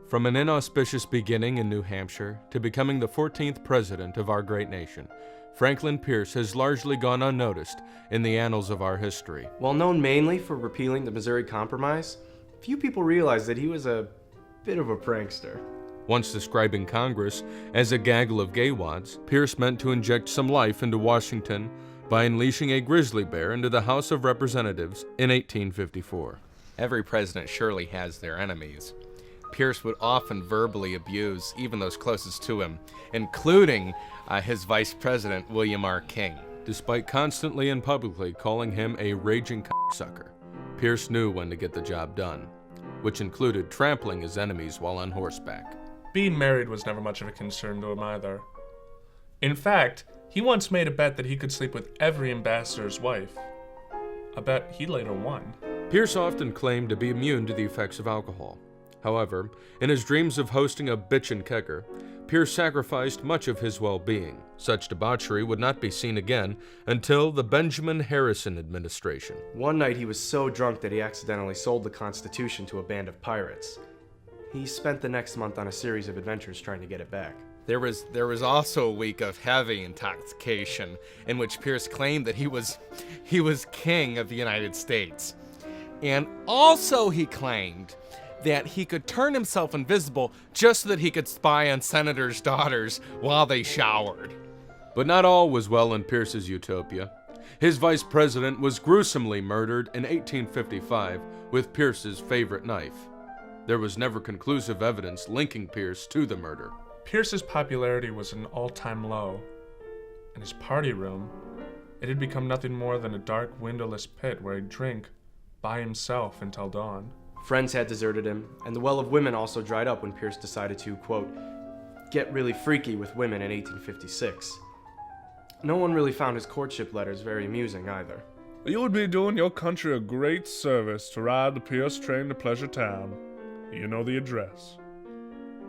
From an inauspicious beginning in New Hampshire to becoming the 14th president of our great nation, Franklin Pierce has largely gone unnoticed in the annals of our history. While known mainly for repealing the Missouri Compromise, few people realize that he was a bit of a prankster. Once describing Congress as a gaggle of gaywads, Pierce meant to inject some life into Washington by unleashing a grizzly bear into the House of Representatives in 1854. Every president surely has their enemies. Pierce would often verbally abuse even those closest to him, including his vice president, William R. King. Despite constantly and publicly calling him a raging cocksucker, Pierce knew when to get the job done, which included trampling his enemies while on horseback. Being married was never much of a concern to him either. In fact, he once made a bet that he could sleep with every ambassador's wife. A bet he later won. Pierce often claimed to be immune to the effects of alcohol. However, in his dreams of hosting a bitchin' kegger, Pierce sacrificed much of his well-being. Such debauchery would not be seen again until the Benjamin Harrison administration. One night he was so drunk that he accidentally sold the Constitution to a band of pirates. He spent the next month on a series of adventures trying to get it back. There was also a week of heavy intoxication in which Pierce claimed that he was king of the United States. And also he claimed that he could turn himself invisible just so that he could spy on senators' daughters while they showered. But not all was well in Pierce's utopia. His vice president was gruesomely murdered in 1855 with Pierce's favorite knife. There was never conclusive evidence linking Pierce to the murder. Pierce's popularity was at an all-time low. In his party room, it had become nothing more than a dark, windowless pit where he'd drink by himself until dawn. Friends had deserted him, and the well of women also dried up when Pierce decided to, quote, get really freaky with women in 1856. No one really found his courtship letters very amusing either. You would be doing your country a great service to ride the Pierce train to Pleasure Town. You know the address.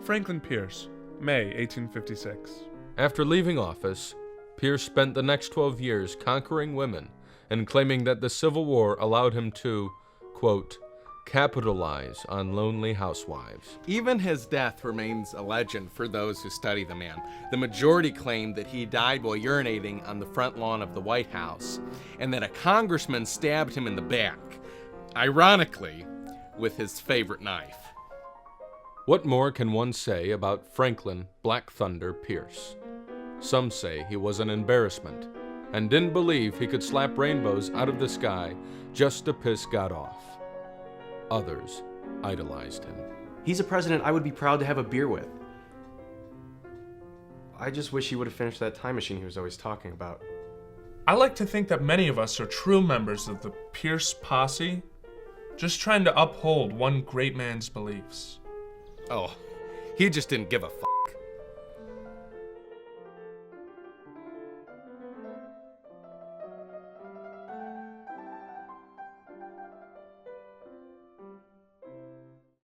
Franklin Pierce, May 1856. After leaving office, Pierce spent the next 12 years conquering women and claiming that the Civil War allowed him to, quote, capitalize on lonely housewives. Even his death remains a legend for those who study the man. The majority claim that he died while urinating on the front lawn of the White House, and that a congressman stabbed him in the back, ironically, with his favorite knife. What more can one say about Franklin Black Thunder Pierce? Some say he was an embarrassment and didn't believe he could slap rainbows out of the sky just to piss God off. Others idolized him. He's a president I would be proud to have a beer with. I just wish he would have finished that time machine he was always talking about. I like to think that many of us are true members of the Pierce posse, just trying to uphold one great man's beliefs. Oh, he just didn't give a f***.